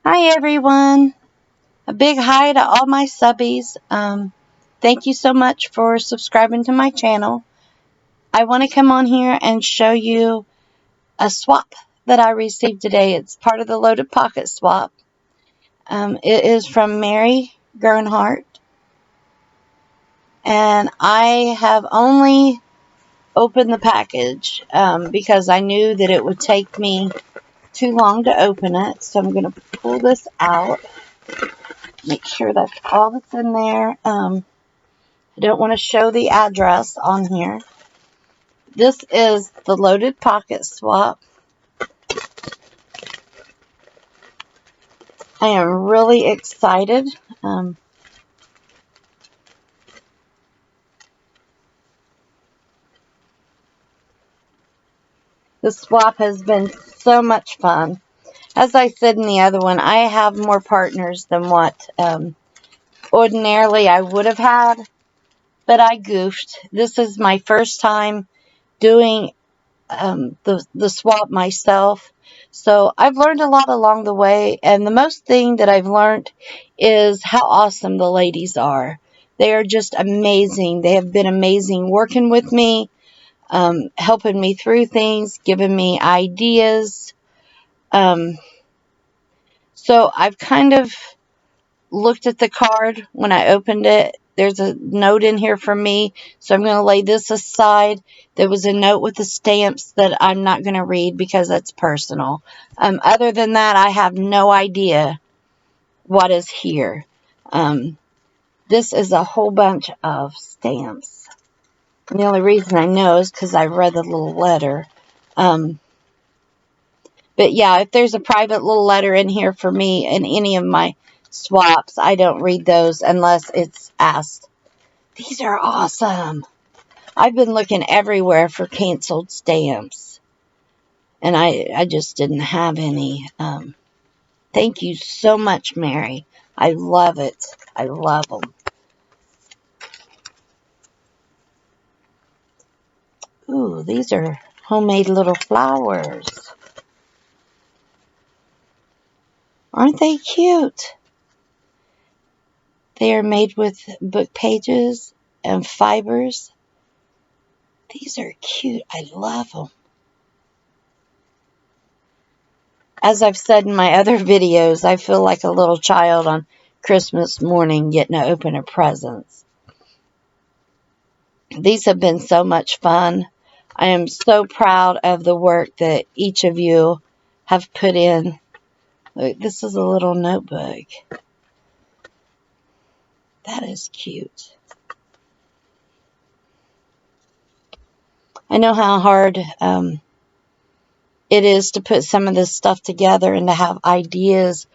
Hi everyone. A big hi to all my subbies. Thank you so much for subscribing to my channel. I want to come on here and show you a swap that I received today. It's part of the Loaded Pocket swap. It is from Mary Gernhardt. And I have only opened the package because I knew that it would take me too long to open it. So I'm going to pull this out. Make sure that's all that's in there. I don't want to show the address on here. This is the Loaded Pocket swap. I am really excited. The swap has been so much fun. As I said in the other one, I have more partners than what ordinarily I would have had, but I goofed. This is my first time doing the swap myself. So I've learned a lot along the way, and the most thing that I've learned is how awesome the ladies are. They are just amazing. They have been amazing working with me, helping me through things, giving me ideas. So I've kind of looked at the card when I opened it. There's a note in here for me, so I'm going to lay this aside. There was a note with the stamps that I'm not going to read because that's personal. Other than that, I have no idea what is here. This is a whole bunch of stamps. And the only reason I know is because I read the little letter. But yeah, if there's a private little letter in here for me in any of my swaps, I don't read those unless it's asked. These are awesome. I've been looking everywhere for canceled stamps, and I just didn't have any. Thank you so much, Mary. I love it. I love them. Ooh, these are homemade little flowers. Aren't they cute? They are made with book pages and fibers. These are cute. I love them. As I've said in my other videos, I feel like a little child on Christmas morning getting to open her presents. These have been so much fun. I am so proud of the work that each of you have put in. Look, this is a little notebook. That is cute. I know how hard it is to put some of this stuff together and to have ideas.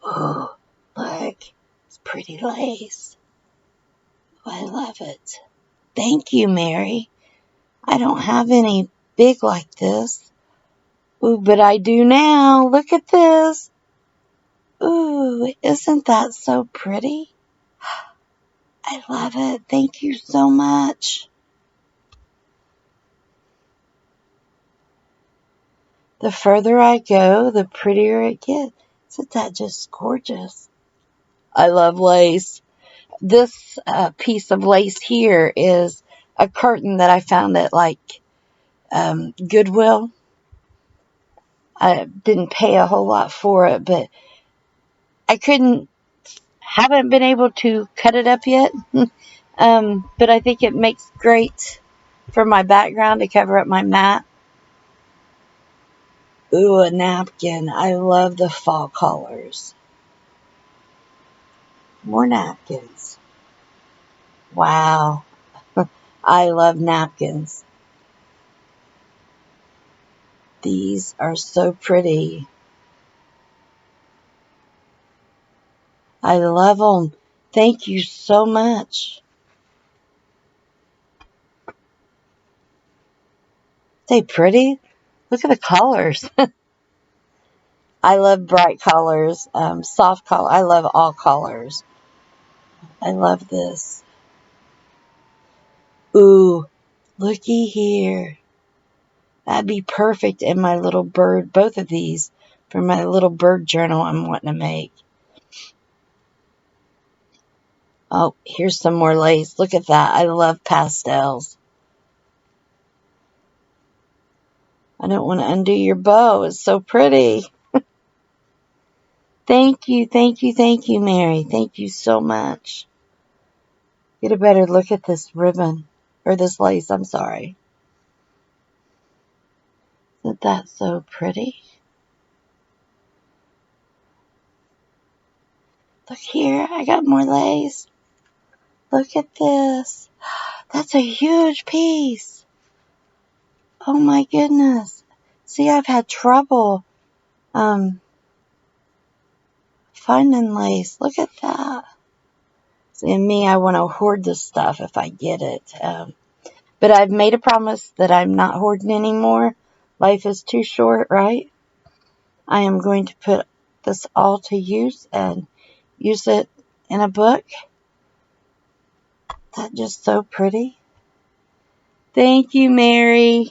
Oh, look, it's pretty lace. Oh, I love it. Thank you, Mary. I don't have any big like this. Ooh, but I do now. Look at this. Ooh, isn't that so pretty? I love it. Thank you so much. The further I go, the prettier it gets. Isn't that just gorgeous? I love lace. This piece of lace here is a curtain that I found at Goodwill. I didn't pay a whole lot for it, but I haven't been able to cut it up yet. But I think it makes great for my background to cover up my mat. Ooh, a napkin. I love the fall colors. More napkins. Wow. I love napkins. These are so pretty. I love them. Thank you so much. They pretty? Look at the colors. I love bright colors, soft color. I love all colors. I love this. Ooh, looky here. That'd be perfect in my little bird. Both of these for my little bird journal I'm wanting to make. Oh, here's some more lace. Look at that. I love pastels. I don't want to undo your bow. It's so pretty. Thank you, thank you, thank you, Mary. Thank you so much. Get a better look at this ribbon. Or this lace, I'm sorry. Isn't that so pretty? Look here, I got more lace. Look at this. That's a huge piece. Oh my goodness. See, I've had trouble finding lace. Look at that. See, and me, I want to hoard this stuff if I get it. But I've made a promise that I'm not hoarding anymore. Life is too short, right? I am going to put this all to use and use it in a book. That's just so pretty. Thank you, Mary.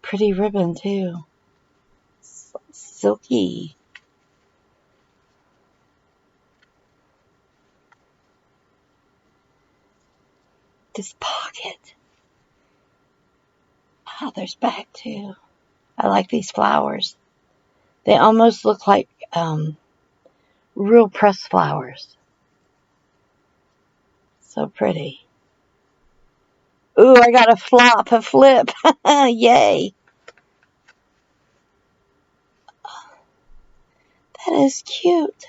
Pretty ribbon, too. Silky. This pocket. Oh, there's back, too. I like these flowers. They almost look like real pressed flowers. So pretty. Ooh, I got a flip. Yay. That is cute.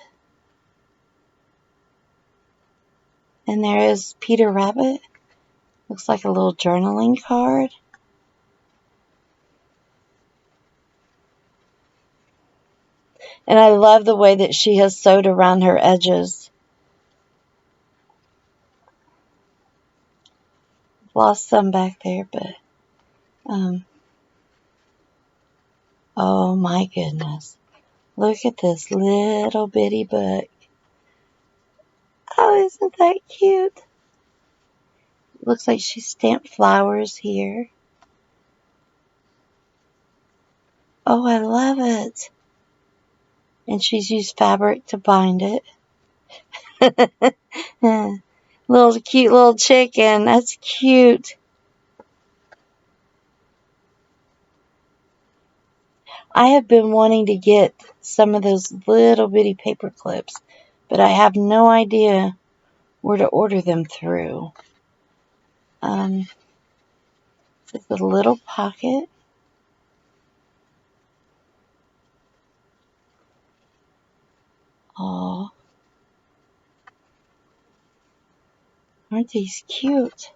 And there is Peter Rabbit. Looks like a little journaling card. And I love the way that she has sewed around her edges. Lost some back there, but oh my goodness. Look at this little bitty book. Oh, isn't that cute? Looks like she stamped flowers here. Oh, I love it. And she's used fabric to bind it. Little cute little chicken. That's cute. I have been wanting to get some of those little bitty paper clips, but I have no idea where to order them through. It's a little pocket. Oh, aren't these cute?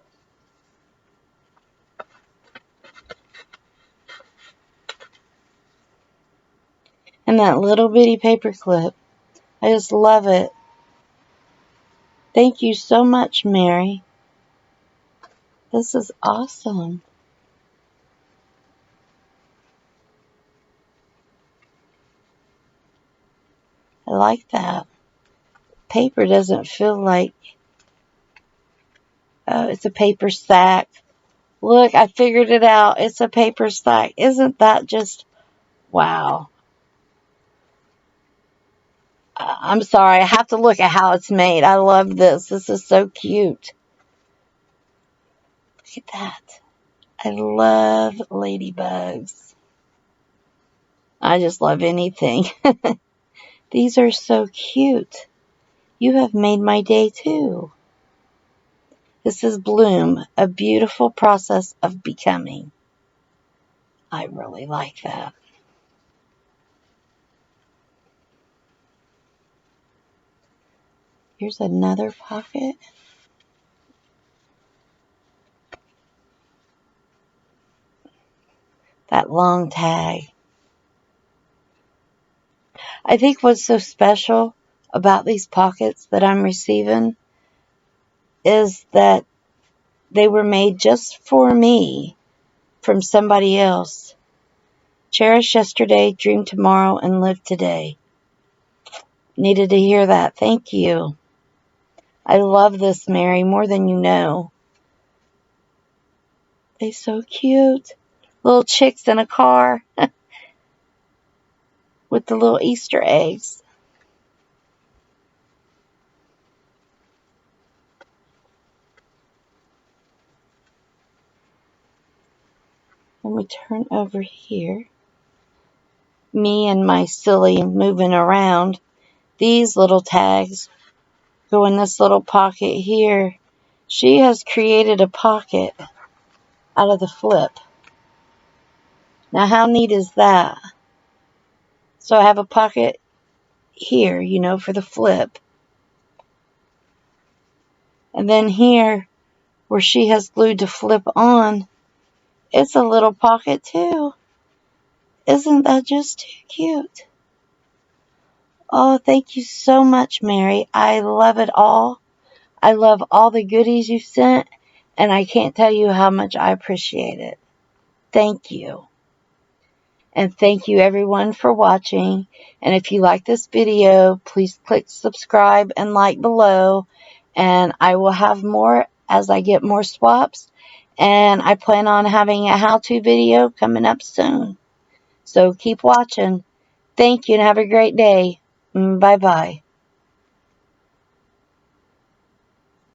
And that little bitty paper clip. I just love it. Thank you so much, Mary. This is awesome. I like that. Paper doesn't feel like, oh, it's a paper sack. Look, I figured it out. It's a paper sack. Isn't that just, wow. I'm sorry. I have to look at how it's made. I love this. This is so cute. Look at that. I love ladybugs. I just love anything. These are so cute. You have made my day too. This is Bloom, a beautiful process of becoming. I really like that. Here's another pocket. That long tag. I think what's so special about these pockets that I'm receiving is that they were made just for me from somebody else. Cherish yesterday, dream tomorrow, and live today. Needed to hear that. Thank you. I love this, Mary, more than you know. They're so cute. little chicks in a car with the little Easter eggs. Let me turn over here. Me and my silly moving around. These little tags go in this little pocket here. She has created a pocket out of the flip. Now how neat is that? So I have a pocket here, you know, for the flip. And then here, where she has glued to flip on, it's a little pocket too. Isn't that just too cute? Oh, thank you so much, Mary. I love it all. I love all the goodies you sent, and I can't tell you how much I appreciate it. Thank you. And thank you everyone for watching. And if you like this video, please click subscribe and like below. And I will have more as I get more swaps. And I plan on having a how-to video coming up soon. So keep watching. Thank you and have a great day. Bye-bye.